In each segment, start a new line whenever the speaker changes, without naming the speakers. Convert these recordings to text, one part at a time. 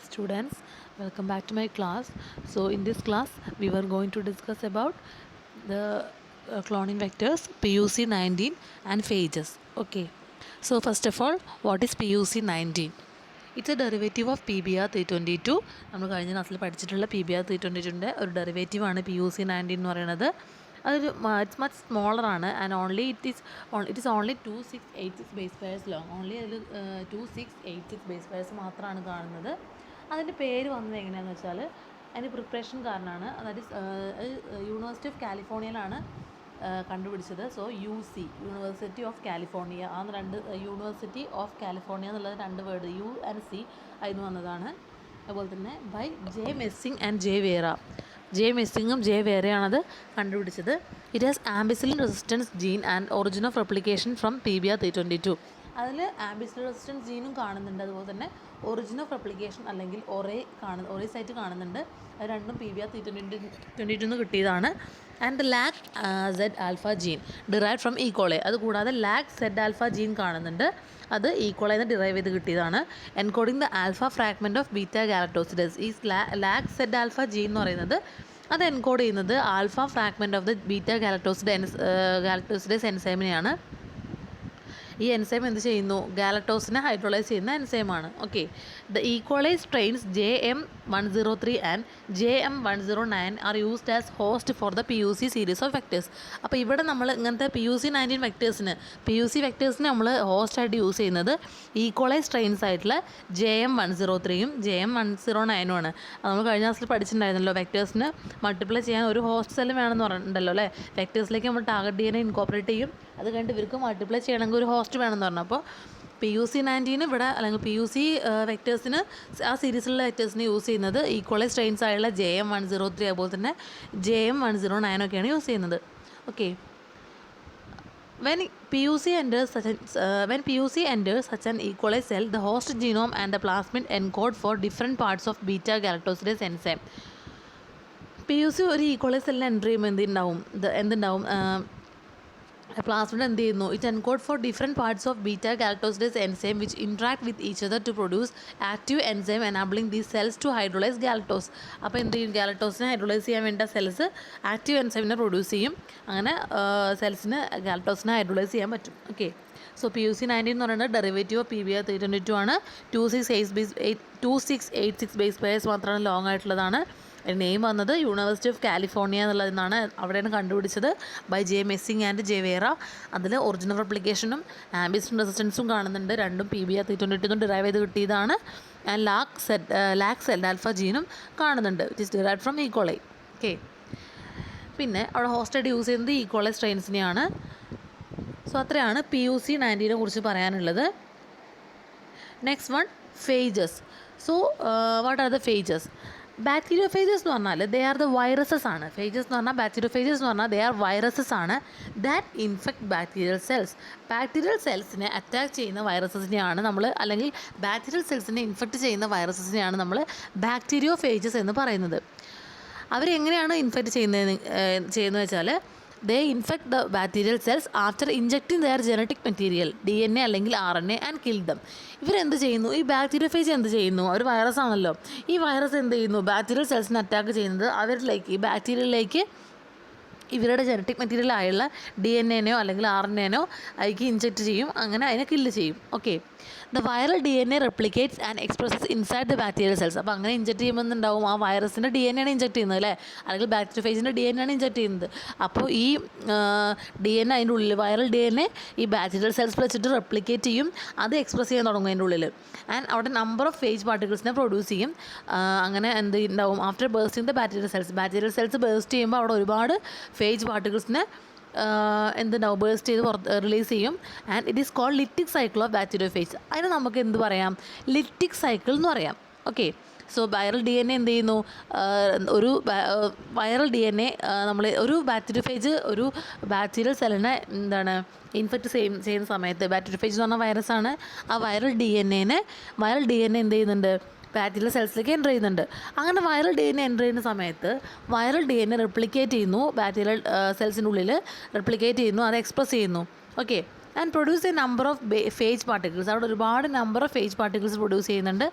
students, welcome back to my class. So in this class we were going to discuss about the cloning vectors PUC19 and phages. Okay, so first of all, what is PUC19? It's a derivative of PBR322. നമ്മൾ കഴിഞ്ഞ ക്ലാസ്സിൽ പഠിച്ചിട്ടുള്ള PBR322ൻ്റെ ഒരു ഡെറിവേറ്റീവാണ് PUC19 എന്ന് പറയുന്നത്. അതൊരു it's much smaller ആണ് and only it is only 2686 base pairs long. Only അതിൽ 2686 ബേസ് പെയർസ് മാത്രമാണ് കാണുന്നത്. അതിൻ്റെ പേര് വന്നത് എങ്ങനെയാണെന്ന് വെച്ചാൽ അതിൻ്റെ പ്രിപ്പറേഷൻ കാരണമാണ്. അതായത് യൂണിവേഴ്സിറ്റി ഓഫ് കാലിഫോർണിയയിലാണ് കണ്ടുപിടിച്ചത്. സോ യൂണിവേഴ്സിറ്റി ഓഫ് കാലിഫോർണിയ, ആ രണ്ട് യൂണിവേഴ്സിറ്റി ഓഫ് കാലിഫോർണിയ എന്നുള്ളത് രണ്ട് വേർഡ് യു ആൻഡ് സി അതിന് വന്നതാണ്. അതുപോലെ തന്നെ by J Messing and J Vieira. J മെസ്സിങ്ങും ജെ വേറെയാണത് കണ്ടുപിടിച്ചത്. It has ampicillin resistance gene and origin of replication from PBR322. അതിൽ ആംബിസിലിൻ റെസിസ്റ്റൻസ് ജീനും കാണുന്നുണ്ട്, അതുപോലെ തന്നെ ഒറിജിൻ ഓഫ് റെപ്ലിക്കേഷൻ അല്ലെങ്കിൽ ഒറേ സൈറ്റ് കാണുന്നുണ്ട്. അത് രണ്ടും PBR322 കിട്ടിയതാണ്. And lac Z alpha gene derive from E coli. അതുകൂടാതെ ലാക് സെഡ് ആൽഫ ജീൻ കാണുന്നുണ്ട്, അത് ഈക്വളായിന്ന് ഡിറൈവ് ചെയ്ത് കിട്ടിയതാണ്. Encoding the alpha fragment of beta galactosidase. ഈ ലാക് സെഡ് ആൽഫ ജീൻ എന്ന് പറയുന്നത് അത് എൻകോഡ് ചെയ്യുന്നത് alpha fragment of the beta galactosidase എൻസൈമിനെയാണ്. ഈ എൻസൈം എന്ത് ചെയ്യുന്നു? ഗാലക്ടോസിനെ ഹൈഡ്രോളൈസ് ചെയ്യുന്ന എൻസൈമാണ്. Okay, the E coli's strains JM103 and JM109 are used as host for the PUC series of vectors. അപ്പോൾ ഇവിടെ നമ്മൾ ഇങ്ങനത്തെ PUC19 വെക്ടേഴ്സിന് നമ്മൾ ഹോസ്റ്റായിട്ട് യൂസ് ചെയ്യുന്നത് ഈക്വലൈസ് സ്ട്രെയിൻസ് ആയിട്ടുള്ള JM103യും JM109 ആണ്. അത് നമ്മൾ കഴിഞ്ഞ ക്ലാസ്സിൽ പഠിച്ചിട്ടുണ്ടായിരുന്നല്ലോ. വെക്ടേഴ്സിന് മൾട്ടിപ്ലൈ ചെയ്യാൻ ഒരു ഹോസ്റ്റ് സെല്ല് വേണമെന്ന് പറഞ്ഞിട്ടുണ്ടല്ലോ അല്ലേ. വെക്ടേഴ്സിലേക്ക് നമ്മൾ ടാർഗറ്റ് DNA ഇൻകോപ്പറേറ്റ് ചെയ്യും. അത് കഴിഞ്ഞിട്ട് ഇവർക്ക് മൾട്ടിപ്ലൈ ചെയ്യണമെങ്കിൽ ഒരു ഹോസ്റ്റ് വേണമെന്ന് പറഞ്ഞു. അപ്പോൾ PUC19 ഇവിടെ അല്ലെങ്കിൽ PUC വെക്ടേഴ്സിന് ആ സീരീസിലുള്ള വെക്ടേഴ്സിന് യൂസ് ചെയ്യുന്നത് ഈക്വലൈസ് സ്ട്രെയിൻസ് ആയുള്ള JM103 അതുപോലെ തന്നെ JM109 ഒക്കെയാണ് യൂസ് ചെയ്യുന്നത്. Okay, when PUC enters such an equalized cell, the host genome and the plasmid encode for different parts of beta galactosidase enzyme. PUC ഒരു ഈക്വലൈസ് സെല്ലിന് enter ചെയ്യുമ്പോൾ എന്തുണ്ടാവും? പ്ലാസ്മിഡ് എന്ത് ചെയ്യുന്നു? It encode for different parts of beta galactosidase enzyme which interact with each other to produce active enzyme enabling these cells to hydrolyse galactose. അപ്പോൾ എന്ത് ചെയ്യും? ഗാലക്ടോസിനെ hydrolyse ചെയ്യാൻ വേണ്ട സെൽസ് ആക്റ്റീവ് എൻസൈമിനെ പ്രൊഡ്യൂസ് ചെയ്യും. അങ്ങനെ സെൽസിന് ഗാലക്ടോസിനെ ഹൈഡ്രോളൈസ് ചെയ്യാൻ പറ്റും. ഓക്കെ, സോ PUC19 എന്ന് പറയുന്നത് ഡെറിവേറ്റീവ് ഓഫ് PBR322 ആണ്. 2686 ബേസ് പെയർസ് മാത്രമാണ് ലോങ് ആയിട്ടുള്ളതാണ്. നെയിം വന്നത് യൂണിവേഴ്സിറ്റി ഓഫ് കാലിഫോർണിയ എന്നുള്ളതെന്നാണ്. അവിടെയാണ് കണ്ടുപിടിച്ചത് by J Messing and J Vieira. അതിൽ ഒറിജിനൽ റെപ്ലിക്കേഷനും ആംബിസിലിൻ റെസിസ്റ്റൻസും കാണുന്നുണ്ട്. രണ്ടും PBR322 ഡിറൈവ് ചെയ്ത് കിട്ടിയതാണ്. ആൻഡ് ലാക് സെഡ് ആൽഫ ജീനും കാണുന്നുണ്ട്, it is derived from ഈക്വളൈ. Okay, പിന്നെ അവിടെ ഹോസ്റ്റായിട്ട് യൂസ് ചെയ്യുന്നത് ഈക്വളൈ സ്ട്രെയിൻസിനെയാണ്. സോ അത്രയാണ് PUC19 കുറിച്ച് പറയാനുള്ളത്. Next one, phages. So what are the phages? Bacteriophages എന്ന് പറഞ്ഞാൽ ദേ ആർ ദ വൈറസസ് ആണ്. ഫേജസ് എന്ന് പറഞ്ഞാൽ ബാക്ടീരിയോഫേജസ് എന്ന് പറഞ്ഞാൽ ദേ ആർ വൈറസസ് ആണ് that infect bacterial cells. Bacterial സെൽസിനെ അറ്റാക്ക് ചെയ്യുന്ന വൈറസസിനെയാണ് നമ്മൾ, അല്ലെങ്കിൽ ബാക്ടീരിയൽ സെൽസിനെ ഇൻഫെക്റ്റ് ചെയ്യുന്ന വൈറസസിനെയാണ് നമ്മൾ ബാക്ടീരിയോഫേജസ് എന്ന് പറയുന്നത്. അവരെങ്ങനെയാണ് ഇൻഫെക്റ്റ് ചെയ്യുന്നത് വെച്ചാൽ they infect the bacterial cells after injecting their genetic material DNA അല്ലെങ്കിൽ RNA and kill them. ഇവരെന്ത് ചെയ്യുന്നു? ഈ ബാക്ടീരിയോഫേജ് എന്ത് ചെയ്യുന്നു? ഒരു വൈറസ് ആണല്ലോ. ഈ വൈറസ് എന്ത് ചെയ്യുന്നു? ബാക്ടീരിയൽ സെൽസിനെ അറ്റാക്ക് ചെയ്യുന്നത് ഈ ബാക്ടീരിയയിലേക്ക് ഇവരുടെ ജനറ്റിക് മെറ്റീരിയൽ ആയുള്ള DNA അല്ലെങ്കിൽ RNA അതിലേക്ക് ഇൻജെക്റ്റ് ചെയ്യും. അങ്ങനെ അതിനെ കില്ല് ചെയ്യും. Okay, the viral DNA replicates and expresses inside the bacterial cells. അപ്പോൾ അങ്ങനെ ഇൻജെക്റ്റ് ചെയ്യുമ്പോൾ ഉണ്ടാവും ആ വൈറസിൻ്റെ DNA ആണ് ഇൻജെക്റ്റ് ചെയ്യുന്നത് അല്ലേ, അല്ലെങ്കിൽ ബാക്ടീരിയോഫേജിൻ്റെ DNA ആണ് ഇൻജെക്റ്റ് ചെയ്യുന്നത്. അപ്പോൾ ഈ DNA അതിൻ്റെ ഉള്ളിൽ വൈറൽ DNA ഈ ബാക്ടീരിയൽ സെൽസ് വെച്ചിട്ട് റെപ്ലിക്കേറ്റ് ചെയ്യും, അത് എക്സ്പ്രസ് ചെയ്യാൻ തുടങ്ങും അതിൻ്റെ ഉള്ളിൽ. ആൻഡ് അവിടെ നമ്പർ ഓഫ് ഫേജ് പാർട്ടിക്കിൾസിനെ പ്രൊഡ്യൂസ് ചെയ്യും. അങ്ങനെ എന്ത് ഉണ്ടാവും? After bursting the bacterial cells burst ചെയ്യുമ്പോൾ അവിടെ ഒരുപാട് ഫേജ് പാർട്ടിക്കിൾസിനെ എന്തുണ്ടാവും? ബേസ്റ്റ് ചെയ്ത് റിലീസ് ചെയ്യും. And it is called lytic cycle of bacteriophage. അതിന് നമുക്ക് എന്ത് പറയാം? ലിറ്റിക് സൈക്കിൾ എന്ന് പറയാം. ഓക്കെ, സോ വൈറൽ DNA എന്ത് ചെയ്യുന്നു? വൈറൽ DNA നമ്മൾ ഒരു ബാക്ടീരിയോഫേജ് ഒരു ബാക്ടീരിയൽ സെല്ലിനെ ഇൻഫെക്റ്റ് ചെയ്യുന്ന സമയത്ത്, ബാക്ടീരിയോഫേജ് എന്ന് പറഞ്ഞാൽ വൈറസാണ്. ആ വൈറൽ DNA എന്ത് ചെയ്യുന്നുണ്ട്? ബാക്ടീരിയൽ സെൽസിലേക്ക് എൻ്റർ ചെയ്യുന്നുണ്ട്. അങ്ങനെ വൈറൽ DNA എൻ്റർ ചെയ്യുന്ന സമയത്ത് വൈറൽ DNA റെപ്ലിക്കേറ്റ് ചെയ്യുന്നു, ബാക്ടീരിയൽ സെൽസിൻ്റെ ഉള്ളിൽ റെപ്ലിക്കേറ്റ് ചെയ്യുന്നു, അത് എക്സ്പ്രസ് ചെയ്യുന്നു. Okay, and produce A number of phage particles. അവിടെ ഒരുപാട് number of phage particles produce ചെയ്യുന്നുണ്ട്.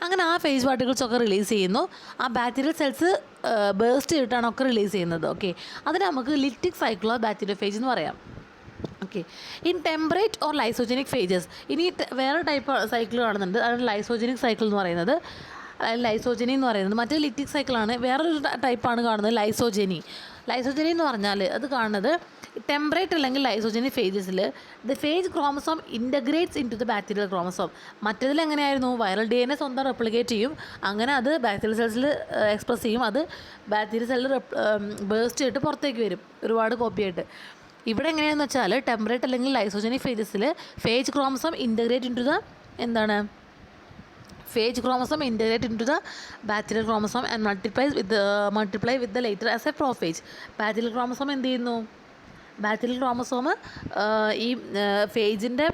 അങ്ങനെ ആ ഫേജ് പാർട്ടിക്കിൾസ് ഒക്കെ റിലീസ് ചെയ്യുന്നു. ആ ബാക്ടീരിയൽ സെൽസ് ബേസ്റ്റ് ചെയ്തിട്ടാണ് ഒക്കെ റിലീസ് ചെയ്യുന്നത്. ഓക്കെ, അതിന് നമുക്ക് ലിറ്റിക് സൈക്കിൾ ഓഫ് ബാക്ടീരിയോഫേജ് എന്ന് പറയാം. Okay, in temperate or lysogenic phages. ഇനി വേറെ ടൈപ്പ് സൈക്കിൾ കാണുന്നുണ്ട്, അതാണ് ലൈസോജനിക് സൈക്കിൾ എന്ന് പറയുന്നത്. ലൈസോജനി എന്ന് പറയുന്നത് മറ്റേ ലിറ്റിക് സൈക്കിളാണ്. വേറൊരു ടൈപ്പാണ് കാണുന്നത് ലൈസോജനി. ലൈസോജനി എന്ന് പറഞ്ഞാൽ അത് കാണുന്നത് ടെമ്പറേറ്റ് അല്ലെങ്കിൽ ലൈസോജനി ഫേജസിൽ the phage chromosome integrates into the bacterial chromosome. മറ്റേതിൽ എങ്ങനെയായിരുന്നു, വൈറൽ DNA സ്വന്തം റെപ്ലിക്കേറ്റ് ചെയ്യും, അങ്ങനെ അത് ബാക്ടീരിയൽ സെൽസിൽ എക്സ്പ്രസ് ചെയ്യും, അത് ബാക്ടീരിയൽ സെല്ലിൽ ബേസ്റ്റ് ചെയ്തിട്ട് പുറത്തേക്ക് വരും ഒരുപാട് കോപ്പിയായിട്ട്. ഇവിടെ എങ്ങനെയാണെന്ന് വെച്ചാൽ ടെമ്പറേറ്റ് അല്ലെങ്കിൽ ലൈസോജനിക് ഫേജസിൽ phage chromosome integrate into the എന്താണ് phage chromosome integrate into the bacterial chromosome and multiply with the later as a prophage. Bacterial chromosome എന്ത് ചെയ്യുന്നു, ബാക്ടീരിയൽ ക്രോമസോം ഈ ഫേജിൻ്റെ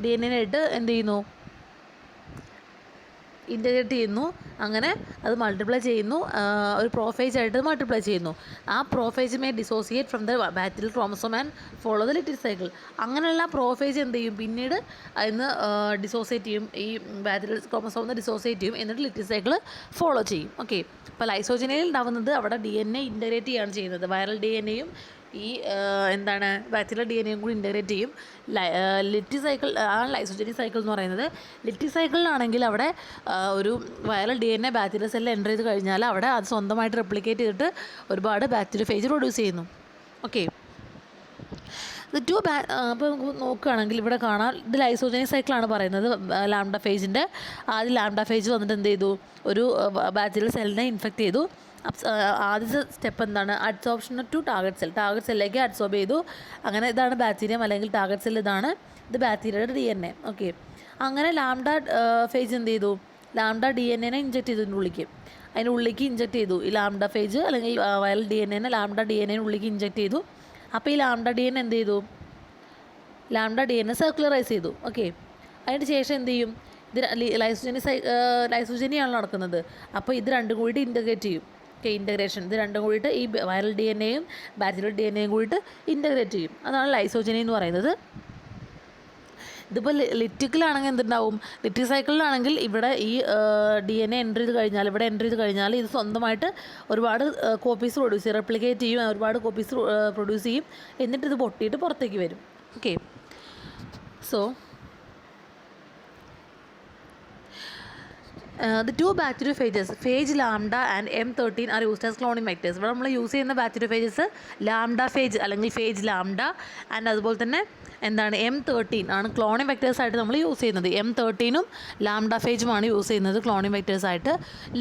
DNA ആയിട്ട് എന്ത് ചെയ്യുന്നു, ഇൻ്റഗ്രേറ്റ് ചെയ്യുന്നു, അങ്ങനെ അത് മൾട്ടിപ്ലൈ ചെയ്യുന്നു, ഒരു പ്രോഫേജ് ആയിട്ട് മൾട്ടിപ്ലൈ ചെയ്യുന്നു. ആ prophage may dissociate from the bacterial chromosome and follow the lytic cycle. അങ്ങനെയുള്ള പ്രോഫേജ് എന്ത് ചെയ്യും, പിന്നീട് അതിന് ഡിസോസിയേറ്റ് ചെയ്യും, ഈ ബാക്ടീരിയൽ ക്രോമസോമിൽ ഡിസോസിയേറ്റ് ചെയ്യും, എന്നിട്ട് ലിറ്റിൽ സൈക്കിൾ ഫോളോ ചെയ്യും. ഓക്കെ, അപ്പോൾ ലൈസോജനിയിൽ ഉണ്ടാവുന്നത് അവിടെ DNA ഇൻ്റഗ്രേറ്റ് ചെയ്യുകയാണ് ചെയ്യുന്നത്. വൈറൽ DNAയും ഈ എന്താണ് ബാക്ടീരിയൽ DNAയും കൂടി ഇൻ്റഗ്രേറ്റ് ചെയ്യും. ലിറ്റി സൈക്കിൾ ആണ് ലൈസോജനിക് സൈക്കിൾ എന്ന് പറയുന്നത്. ലിറ്റി സൈക്കിളിലാണെങ്കിൽ അവിടെ ഒരു വൈറൽ DNA ബാക്ടീരിയൽ സെല്ലിൽ എൻ്റർ ചെയ്ത് കഴിഞ്ഞാൽ അവിടെ അത് സ്വന്തമായിട്ട് റെപ്ലിക്കേറ്റ് ചെയ്തിട്ട് ഒരുപാട് ബാക്ടീരിയോഫേജ് പ്രൊഡ്യൂസ് ചെയ്യുന്നു. ഓക്കെ, ഇത് അപ്പോൾ നമുക്ക് നോക്കുകയാണെങ്കിൽ ഇവിടെ കാണാം, ഇത് ലൈസോജനിക് സൈക്കിളാണ് പറയുന്നത്. ലാംഡ ഫേജിൻ്റെ ആദ്യം ലാംഡ ഫേജ് വന്നിട്ട് എന്ത് ചെയ്തു, ഒരു ബാക്ടീരിയൽ സെല്ലിനെ ഇൻഫെക്റ്റ് ചെയ്തു. ആദ്യത്തെ സ്റ്റെപ്പ് എന്താണ്, adsorption to target cell, target സെല്ലിലേക്ക് അഡ്സോർബ് ചെയ്തു. അങ്ങനെ ഇതാണ് ബാക്ടീരിയം അല്ലെങ്കിൽ ടാർഗറ്റ് സെൽ, ഇതാണ് ഇത് ബാക്ടീരിയയുടെ DNA. ഓക്കെ, അങ്ങനെ ലാംഡ ഫേജ് എന്ത് ചെയ്തു, ലാംഡ DNA ഇഞ്ചെക്ട് ചെയ്തു അതിൻ്റെ ഉള്ളിലേക്ക് ഇഞ്ചെക്ട് ചെയ്തു. ഈ ലാംഡ ഫേജ് അല്ലെങ്കിൽ വൈറൽ DNA ലാംഡ DNA ഉള്ളിലേക്ക് ഇഞ്ചെക്ട് ചെയ്തു. അപ്പോൾ ഈ ലാംഡ DNA എന്ത് ചെയ്തു, ലാംഡ DNA സർക്കുലറൈസ് ചെയ്തു. ഓക്കെ, അതിന് ശേഷം എന്ത് ചെയ്യും, ഇത് ലൈസോജനിയാണ് നടക്കുന്നത്. അപ്പോൾ ഇത് രണ്ടും കൂടിയിട്ട് ഇൻ്റഗ്രേറ്റ് ചെയ്യും. ഓക്കെ, ഇൻ്റഗ്രേഷൻ, ഇത് രണ്ടും കൂടിയിട്ട് ഈ വൈറൽ DNAയും ബാക്ടീരിയൽ DNAയും കൂടിയിട്ട് ഇൻ്റഗ്രേറ്റ് ചെയ്യും. അതാണ് ലൈസോജനി എന്ന് പറയുന്നത്. ഇതിപ്പോൾ ലിറ്റിക്കിലാണെങ്കിൽ എന്തുണ്ടാവും, ലിറ്റിക് സൈക്കിളിലാണെങ്കിൽ ഇവിടെ ഈ DNA എൻ്റർ ചെയ്ത് കഴിഞ്ഞാൽ, ഇവിടെ എൻ്റർ ചെയ്ത് കഴിഞ്ഞാൽ ഇത് സ്വന്തമായിട്ട് ഒരുപാട് കോപ്പീസ് പ്രൊഡ്യൂസ് ചെയ്യും, റെപ്ലിക്കേറ്റ് ചെയ്യും, ഒരുപാട് കോപ്പീസ് പ്രൊഡ്യൂസ് ചെയ്യും, എന്നിട്ട് ഇത് പൊട്ടിയിട്ട് പുറത്തേക്ക് വരും. Okay, so the two bacteriophages, phage lambda and M13 are used as cloning vectors. ഇവിടെ നമ്മൾ യൂസ് ചെയ്യുന്ന ബാക്ടീരിയോഫേജസ് ലാംഡ ഫേജ് അല്ലെങ്കിൽ ഫേജ് ലാംഡ ആൻഡ് അതുപോലെ തന്നെ എന്താണ് M13 ആണ് ക്ലോണിംഗ് വെക്ടേഴ്സായിട്ട് നമ്മൾ യൂസ് ചെയ്യുന്നത്. M13ഉം ലാംഡ ഫേജുമാണ് യൂസ് ചെയ്യുന്നത് ക്ലോണിംഗ് വെക്ടേഴ്സായിട്ട്.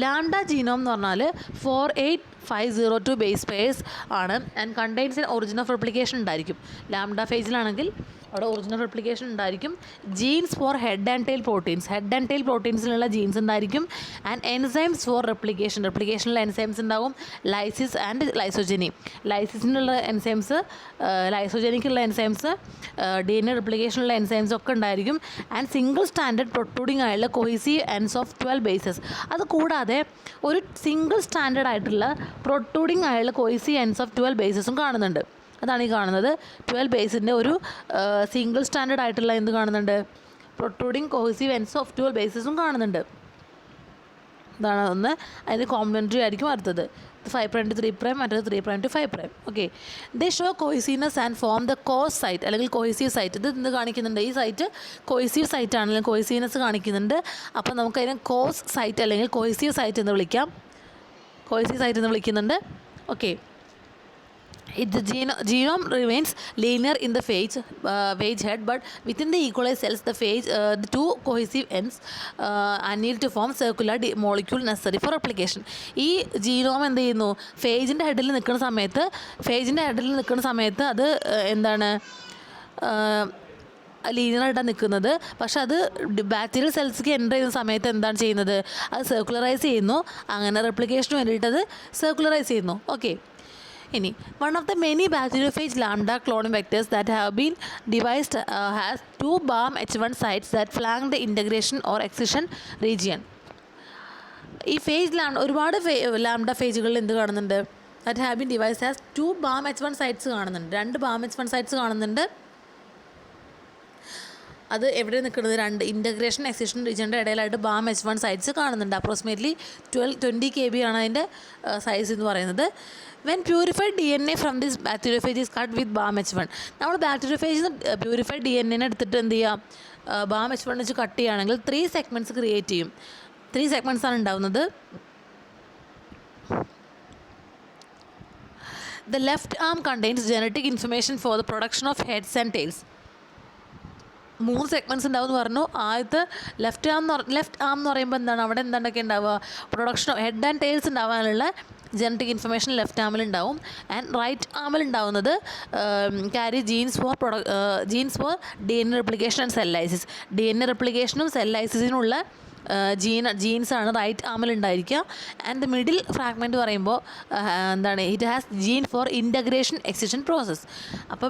ലാംഡ ജീനോം എന്ന് പറഞ്ഞാൽ 48502 ബേസ് പെയർസ് ആണ് and contains an origin of replication ഉണ്ടായിരിക്കും. ലാംഡ ഫേജിലാണെങ്കിൽ അവിടെ ഒറിജിനൽ റെപ്ലിക്കേഷൻ ഉണ്ടായിരിക്കും. Genes for head and tail പ്രോട്ടീൻസിലുള്ള ജീൻസ് ഉണ്ടായിരിക്കും. ആൻഡ് എൻസൈംസ് ഫോർ റെപ്ലിക്കേഷനിലുള്ള എൻസൈംസ് ഉണ്ടാവും. ലൈസിസ് ആൻഡ് ലൈസോജനി, ലൈസിസിനുള്ള എൻസൈംസ്, ലൈസോജനിക്കുള്ള എൻസൈംസ്, DNA റെപ്ലിക്കേഷനുള്ള എൻസൈംസ് ഒക്കെ ഉണ്ടായിരിക്കും. ആൻഡ് സിംഗിൾ സ്റ്റാൻഡേർഡ് പ്രൊട്രൂഡിംഗ് ആയുള്ള കൊഹീസീവ് എൻഡ്സ് ഓഫ് 12 ബേസസ്. അത് കൂടാതെ ഒരു സിംഗിൾ സ്റ്റാൻഡേർഡ് ആയിട്ടുള്ള പ്രൊട്രൂഡിംഗ് ആയുള്ള കൊഹീസീവ് എൻഡ്സ് ഓഫ് 12 ബേസസും കാണുന്നുണ്ട്. അതാണ് ഈ കാണുന്നത്. 12 ബേസിൻ്റെ ഒരു സിംഗിൾ സ്റ്റാൻഡേർഡ് ആയിട്ടുള്ള എന്ത് കാണുന്നുണ്ട്, പ്രൊട്രൂഡിങ് കോഹസീവ് എൻഡ്സ് ഓഫ് 12 ബേസസും കാണുന്നുണ്ട്. ഇതാണ് ഒന്ന്. അതിന് കോംപ്ലിമെൻ്ററി ആയിരിക്കും അടുത്തത്. 5' to 3', മറ്റേത് 3' to 5'. Okay, they show cohesiveness and form the cos site അല്ലെങ്കിൽ കോഹസീവ് സൈറ്റ്. ഇത് എന്ത് കാണിക്കുന്നുണ്ട്, ഈ സൈറ്റ് കോഹസീവ് സൈറ്റ് ആണെങ്കിലും കോഹസീവ്നെസ് കാണിക്കുന്നുണ്ട്. അപ്പോൾ നമുക്കതിനെ കോസ് സൈറ്റ് അല്ലെങ്കിൽ കോഹസീവ് സൈറ്റ് എന്ന് വിളിക്കാം. കോഹസീവ് സൈറ്റ് എന്ന് വിളിക്കുന്നുണ്ട്. Okay, the genome remains linear in the phage head, but within the E. coli cells the two cohesive ends are needed to form circular molecule necessary for replication. ഈ genome എന്ത് ചെയ്യുന്നു, ഫേജിൻ്റെ ഹെഡിൽ നിൽക്കുന്ന സമയത്ത് അത് എന്താണ് ലീനിയറായിട്ടാണ് നിൽക്കുന്നത്. പക്ഷെ അത് ബാക്ടീരിയൽ സെൽസ്ക്ക് എൻ്റർ ചെയ്യുന്ന സമയത്ത് എന്താണ് ചെയ്യുന്നത്, അത് സർക്കുലറൈസ് ചെയ്യുന്നു. അങ്ങനെ റെപ്ലിക്കേഷന് വേണ്ടിയിട്ട് അത് സർക്കുലറൈസ് ചെയ്യുന്നു. ഓക്കെ, ഇനി one of the many bacteriophage lambda cloning vectors that have been devised has two BAM-H1 sites that flank the integration or excision region. ഈ ഫേജ് ഒരുപാട് ലാംഡ ഫേജുകളിൽ എന്ത് കാണുന്നുണ്ട്, that have been devised has two BAM-H1 sites കാണുന്നുണ്ട്, 2 BAM-H1 sites കാണുന്നുണ്ട്. അത് എവിടെ നിൽക്കുന്നത്? രണ്ട് ഇൻ്റഗ്രേഷൻ എക്സിഷൻ റീജിയൻ്റെ ഇടയിലായിട്ട് BAM-H1 സൈറ്റ്സ് കാണുന്നുണ്ട്. അപ്രോക്സിമേറ്റ്ലി 20 KB ആണ് അതിൻ്റെ സൈസ് എന്ന് പറയുന്നത്. When purified DNA from this bacteriophage is cut with BAM-H1. നമ്മൾ ബാക്ടീരിയോഫേജിൽ നിന്ന് പ്യൂരിഫൈഡ് DNA എടുത്തിട്ട് എന്ത് ചെയ്യുക? BAM-H1 വെച്ച് കട്ട് ചെയ്യുകയാണെങ്കിൽ 3 സെഗ്മെൻറ്റ്സ് ക്രിയേറ്റ് ചെയ്യും. 3 സെഗ്മെൻറ്റ്സ് ആണ് ഉണ്ടാവുന്നത്. The left arm contains genetic information for the production of heads and tails. 3 segments ഉണ്ടാവും എന്ന് പറഞ്ഞു. ആദ്യത്തെ ലെഫ്റ്റ് ആം എന്ന് പറയുമ്പോൾ എന്താണ്? അവിടെ എന്തൊക്കെ ഉണ്ടാവുക? Production of head and tails ഉണ്ടാവാനുള്ള ജനറ്റിക് ഇൻഫർമേഷൻ ലെഫ്റ്റ് ആമിൽ ഉണ്ടാവും. ആൻഡ് റൈറ്റ് ആമിൽ ഉണ്ടാവുന്നത് carry genes for DNA replication and cell lysis. DNA റെപ്ലിക്കേഷനും സെൽ ലൈസിസിനുള്ള ജീൻസാണ് റൈറ്റ് ആമിൽ ഉണ്ടായിരിക്കുക. ആൻഡ് ദ മിഡിൽ ഫ്രാഗ്മെൻറ്റ് പറയുമ്പോൾ എന്താണ്? It has gene for integration excision process. അപ്പോൾ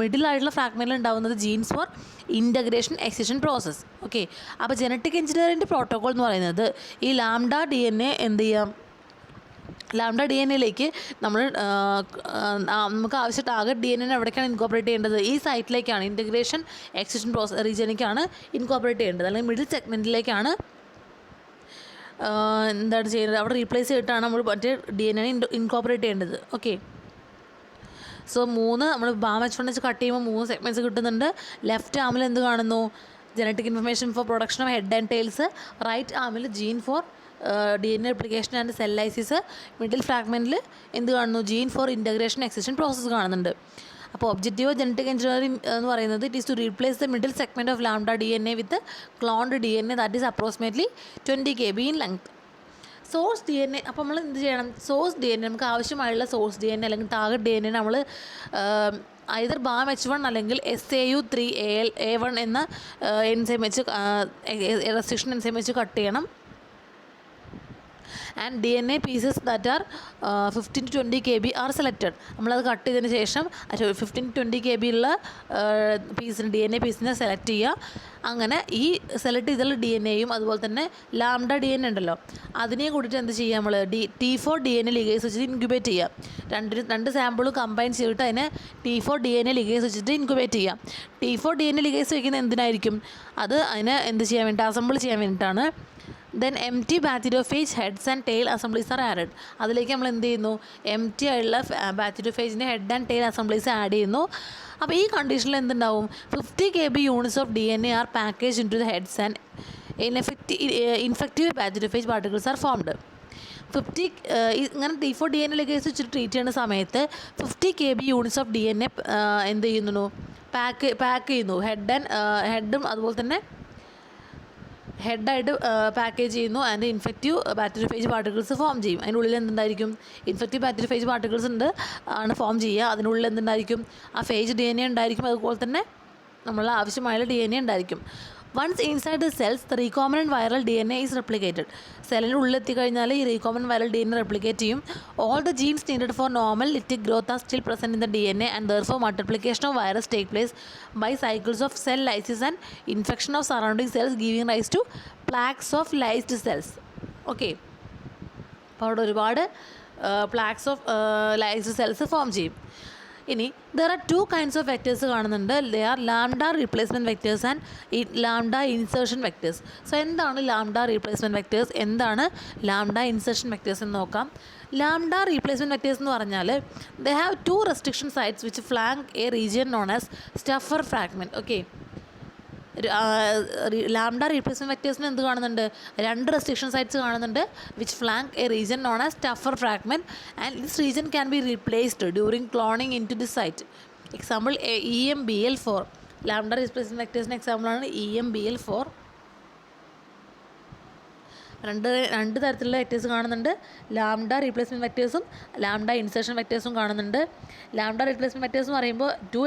മിഡിലായിട്ടുള്ള ഫ്രാഗ്മെൻറ്റിൽ ഉണ്ടാകുന്നത് genes for integration excision process. Okay, അപ്പോൾ ജനറ്റിക് എഞ്ചിനീയറിൻ്റെ പ്രോട്ടോകോൾ എന്ന് പറയുന്നത് ഈ ലാംഡ DNA എന്ത് ചെയ്യാം? ലാംഡ DNAയിലേക്ക് നമ്മൾ നമുക്ക് ആവശ്യം ടാർഗറ്റ് DNA എവിടേക്കാണ് ഇൻകോപ്പറേറ്റ് ചെയ്യേണ്ടത്? ഈ സൈറ്റിലേക്കാണ്, ഇൻ്റഗ്രേഷൻ എക്സിഷൻ പ്രോസസ് റീജിയനിലേക്കാണ് ഇൻകോപ്പറേറ്റ് ചെയ്യേണ്ടത്. അല്ലെങ്കിൽ മിഡിൽ സെഗ്മെൻറ്റിലേക്കാണ് എന്താണ് ചെയ്യുന്നത്? അവിടെ റീപ്ലേസ് ചെയ്തിട്ടാണ് നമ്മൾ മറ്റേ DNA ഇൻകോപ്പറേറ്റ് ചെയ്യേണ്ടത്. ഓക്കെ, സോ നമ്മൾ BAM-H1 വെച്ച് കട്ട് ചെയ്യുമ്പോൾ 3 സെഗ്മെൻറ്റ്സ് കിട്ടുന്നുണ്ട്. ലെഫ്റ്റ് ആമിൽ എന്ത് കാണുന്നു? Genetic information for production of head and tails. Right ആമിൽ gene for DNA replication and cell lysis. Middle ഫ്രാഗ്മെൻറ്റിൽ എന്ത് കാണുന്നു? Gene for integration excision process കാണുന്നുണ്ട്. അപ്പോൾ ഒബ്ജക്റ്റീവ് ഓഫ് ജനറ്റിക് എഞ്ചിനീയറിംഗ് എന്ന് പറയുന്നത് it is to replace the middle segment of lambda DNA with cloned DNA that is approximately 20 KB in length. Source DNA, അപ്പോൾ നമ്മൾ എന്ത് ചെയ്യണം? സോഴ്സ് DNA, നമുക്ക് ആവശ്യമായുള്ള സോഴ്സ് DNA അല്ലെങ്കിൽ ടാർഗറ്റ് DNA നമ്മൾ ഐദർ BAM-H1 അല്ലെങ്കിൽ SAU3A1 എന്ന എൻസൈം വെച്ച് റെസ്ട്രിക്ഷൻ എൻസൈം വെച്ച് കട്ട് ചെയ്യണം. And DNA pieces that are 15 to 20 KB R selected. നമ്മളത് കട്ട് ചെയ്തതിന് ശേഷം 15 to 20 KB ഉള്ള DNA പീസിനെ സെലക്ട് ചെയ്യുക. അങ്ങനെ ഈ സെലക്ട് ചെയ്തുള്ള DNAയും അതുപോലെ തന്നെ ലാംഡ DNA ഉണ്ടല്ലോ, അതിനെയും കൂടിയിട്ട് എന്ത് ചെയ്യുക? നമ്മൾ T4 DNA ലിഗേസ് വെച്ചിട്ട് ഇൻക്യുബേറ്റ് ചെയ്യുക. രണ്ട് സാമ്പിളും കമ്പൈൻ ചെയ്തിട്ട് അതിനെ T4 DNA ലിഗേസ് വെച്ചിട്ട് ഇൻക്യുബേറ്റ് ചെയ്യുക. T4 DNA ലിഗേസ് വയ്ക്കുന്നത് എന്തിനായിരിക്കും? അതിനെ എന്ത് ചെയ്യാൻ വേണ്ടി? അസംബിൾ ചെയ്യാൻ വേണ്ടിയിട്ടാണ്. Then empty bacteriophage heads and tail assemblies are added. അതിലേക്ക് നമ്മൾ എന്ത് ചെയ്യുന്നു? empty ആയിട്ടുള്ള ബാക്ടീരിയോഫേജിൻ്റെ head and tail assemblies add ചെയ്യുന്നു. അപ്പോൾ ഈ കണ്ടീഷനിൽ എന്തുണ്ടാവും? 50 KB units of DNA are package into the heads and infective bacteriophage particles are formed. ഇങ്ങനെ T4 DNA ലിഗേസ് വെച്ചിട്ട് ട്രീറ്റ് ചെയ്യുന്ന സമയത്ത് 50 KB യൂണിറ്റ്സ് ഓഫ് DNA എന്ത് ചെയ്യുന്നു? പാക്ക് ചെയ്യുന്നു. ഹെഡും അതുപോലെ തന്നെ ഹെഡായിട്ട് പാക്കേജ് ചെയ്യുന്നു. And infective bacteriophage particles form ചെയ്യും. അതിനുള്ളിൽ എന്തുണ്ടായിരിക്കും? ഇൻഫെക്റ്റീവ് ബാക്ടീരിയോഫേജ് പാർട്ടിക്കിൾസ് ആണ് ഫോം ചെയ്യുക. അതിനുള്ളിൽ എന്തുണ്ടായിരിക്കും? ആ ഫേജ് DNA ഉണ്ടായിരിക്കും. അതുപോലെ തന്നെ നമ്മൾ ആവശ്യമായുള്ള DNA ഉണ്ടായിരിക്കും. Once inside the cells the recombinant viral DNA is replicated. സെല്ലിൻ്റെ ഉള്ളിലെത്തിക്കഴിഞ്ഞാൽ ഈ റീകോമിനൻറ്റ് വൈറൽ DNA റെപ്ലിക്കേറ്റ് ചെയ്യും. All the genes needed for normal lytic growth are still present in the DNA and therefore multiplication of virus take place by cycles of cell lysis and infection of surrounding cells giving rise to plaques of lysed cells. Okay, അപ്പോൾ അവിടെ ഒരുപാട് plaques of lysed cells form ചെയ്യും. ഇനി there are 2 kinds of vectors കാണുന്നുണ്ട്. They are lambda replacement vectors and lambda insertion vectors. So എന്താണ് lambda replacement vectors, എന്താണ് lambda insertion vectors എന്ന് നോക്കാം. ലാംഡ റീപ്ലേസ്മെൻറ്റ് വെക്റ്റേഴ്സ് എന്ന് പറഞ്ഞാൽ they have 2 restriction sites which flank a region known as stuffer fragment. Okay, lambda replacement വെക്റ്റേഴ്സിന് എന്ത് കാണുന്നുണ്ട്? 2 restriction sites കാണുന്നുണ്ട് which flank a region known as stuffer fragment and this region can be replaced during cloning into this site. Example EMBL4. Lambda replacement വെക്റ്റേഴ്സിന് എക്സാമ്പിളാണ് EMBL4. രണ്ട് തരത്തിലുള്ള vectors കാണുന്നുണ്ട്. Lambda replacement വെക്റ്റേഴ്സും ലാംഡ ഇൻസേർഷൻ വെക്റ്റേഴ്സും കാണുന്നുണ്ട്. Lambda replacement vectors എന്ന് പറയുമ്പോൾ 2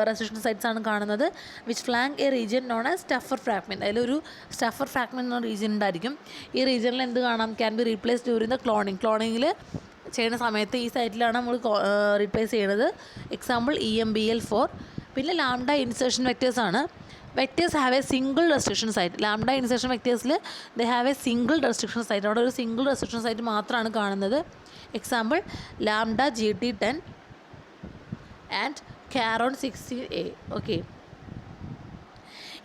റെസ്ട്രിക്ഷൻ സൈറ്റ്സ് ആണ് കാണുന്നത് which flank a region known as stuffer fragment. അതിലൊരു സ്റ്റഫർ ഫ്രാഗ്മെൻറ്റ് എന്ന റീജിയൻ ഉണ്ടായിരിക്കും. ഈ റീജിയനിൽ എന്ത് കാണാം? Can be replace during the ക്ലോണിങ്ങിൽ ചെയ്യുന്ന സമയത്ത് ഈ സൈറ്റിലാണ് നമ്മൾ റീപ്ലേസ് ചെയ്യുന്നത്. Example EMBL4. പിന്നെ ലാംഡ ഇൻസേർഷൻ വെക്റ്റേഴ്സ് ആണ്. Vectors have a single restriction site. Lambda insertion വെക്റ്റേഴ്സിൽ they have a single restriction site. അവിടെ ഒരു സിംഗിൾ റെസ്ട്രിക്ഷൻ സൈറ്റ് മാത്രമാണ് കാണുന്നത്. Example lambda GT10 and Charon 16A. Okay,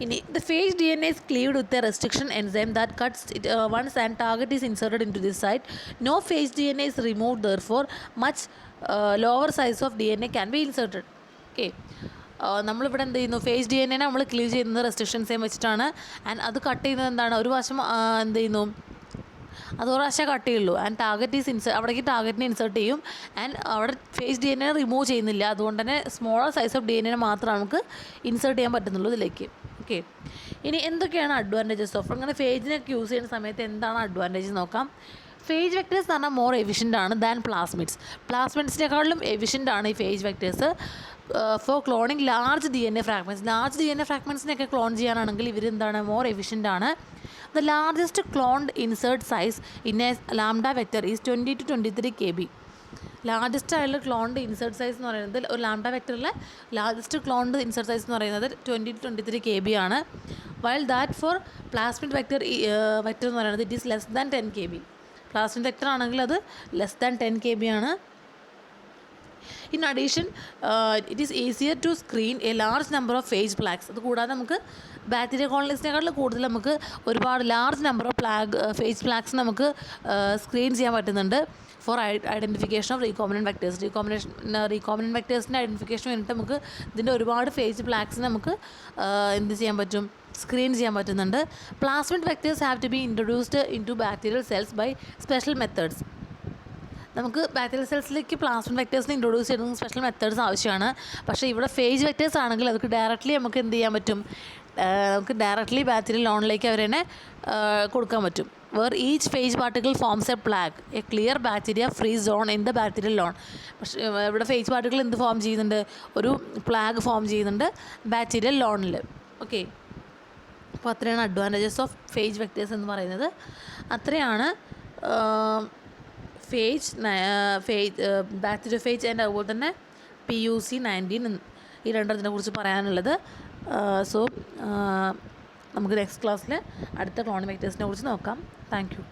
ഇനി the phage DNA is cleaved with a restriction enzyme that cuts it once and target is inserted into this site. No phage DNA is removed, therefore much lower size of DNA can be inserted. Okay. നമ്മളിവിടെ എന്ത് ചെയ്യുന്നു, face D N എനെ നമ്മൾ Clive ചെയ്യുന്നത് റെസ്ട്രിക്ഷൻസേം വെച്ചിട്ടാണ്. And അത് cut ചെയ്യുന്നത് എന്താണ്, ഒരു വശം എന്ത് ചെയ്യുന്നു, അത് ഒരു വശം കട്ട് ചെയ്യുള്ളൂ. ആൻഡ് ടാർഗറ്റ് ഈസ് അവിടേക്ക് ടാർഗറ്റിനെ ഇൻസേർട്ട് ചെയ്യും. ആൻഡ് അവിടെ phage D N A remove ചെയ്യുന്നില്ല. അതുകൊണ്ട് തന്നെ smaller size of D N എനെ മാത്രമേ നമുക്ക് ഇൻസേർട്ട് ചെയ്യാൻ പറ്റുന്നുള്ളൂ ഇതിലേക്ക്. ഓക്കെ, ഇനി എന്തൊക്കെയാണ് അഡ്വാൻറ്റേജസ് ഓഫ് അങ്ങനെ ഫേജിനൊക്കെ യൂസ് ചെയ്യുന്ന സമയത്ത് എന്താണ് അഡ്വാൻറ്റേജ് നോക്കാം. ഫേജ് വെക്ടേഴ്സ് എന്ന് പറഞ്ഞാൽ മോർ എഫിഷ്യൻ്റ് ആണ് ദാൻ പ്ലാസ്മിഡ്സ്. പ്ലാസ്മിഡ്സിനെക്കാളും എഫിഷ്യൻ്റ് ആണ് ഈ phage vectors for cloning large D N A fragments. Large D N A ഫ്രാഗ്മെൻറ്റ്സിനെയൊക്കെ ക്ലോൺ ചെയ്യാനാണെങ്കിൽ ഇവരെന്താണ് മോർ എഫിഷ്യൻ്റ് ആണ്. The largest cloned insert size in a lambda vector is 20 to 23 KB. Largest ആയിട്ടുള്ള cloned insert size എന്ന് പറയുന്നത് ഒരു lambda വെക്ടറിലെ largest cloned insert size എന്ന് പറയുന്നത് 20 to 23 KB ആണ്. While that four plasmid vector എന്ന് പറയുന്നത് it is less than 10 KB. Plasmid vector ആണെങ്കിൽ അത് ലെസ് ദാൻ 10 KB ആണ്. In addition it is easier to screen a large number of phage plaques. അത് കൂടാതെ നമുക്ക് ബാക്ടീരിയ കോളനീസിനെക്കാളും കൂടുതൽ നമുക്ക് ഒരുപാട് large number of phage plaques നമുക്ക് സ്ക്രീൻ ചെയ്യാൻ പറ്റുന്നുണ്ട് for identification of recombinant vectors. Recombinant വെക്ടേഴ്സിൻ്റെ ഐഡൻറ്റിഫിക്കേഷൻ വേണ്ടിയിട്ട് നമുക്ക് ഇതിൻ്റെ ഒരുപാട് ഫേജ് പ്ലാഗ്സ് നമുക്ക് എന്ത് ചെയ്യാൻ പറ്റും, സ്ക്രീൻ ചെയ്യാൻ പറ്റുന്നുണ്ട്. Plasmid vectors have to be introduced into bacterial cells by special methods. നമുക്ക് ബാക്ടീരിയൽ സെൽസിലേക്ക് പ്ലാസ്മിഡ് വെക്ടേഴ്സിനെ ഇൻട്രൊഡ്യൂസ് ചെയ്യുന്ന സ്പെഷ്യൽ മെത്തേഡ്സ് ആവശ്യമാണ്. പക്ഷേ ഇവിടെ ഫേജ് വെക്ടേഴ്സ് ആണെങ്കിൽ അതൊക്കെ ഡയറക്റ്റ്ലി നമുക്ക് എന്ത് ചെയ്യാൻ പറ്റും, നമുക്ക് ഡയറക്റ്റ്ലി ബാക്ടീരിയൽ ലോണിലേക്ക് അവരെ കൊടുക്കാൻ പറ്റും. Where each phage particle forms a plaque, a clear bacteria free zone in the bacterial lawn. പക്ഷേ ഇവിടെ ഫേജ് പാർട്ടിക്കിൾ എന്ത് ഫോം ചെയ്യുന്നുണ്ട്, ഒരു പ്ലാഗ് ഫോം ചെയ്യുന്നുണ്ട് ബാക്ടീരിയൽ ലോണിൽ. ഓക്കെ, അപ്പോൾ അത്രയാണ് അഡ്വാൻറ്റേജസ് ഓഫ് ഫേജ് വെക്ടേഴ്സ് എന്ന് പറയുന്നത്. അത്രയാണ് ബാക്ടീരിയോഫേജ് ആൻഡ് അതുപോലെ തന്നെ pUC19 ഈ രണ്ടെണ്ണത്തിനെ കുറിച്ച് പറയാനുള്ളത്. സോ നമുക്ക് നെക്സ്റ്റ് ക്ലാസ്സിൽ അടുത്ത ക്ലോണിംഗ് വെക്ടേഴ്സിനെ കുറിച്ച് നോക്കാം. Thank you.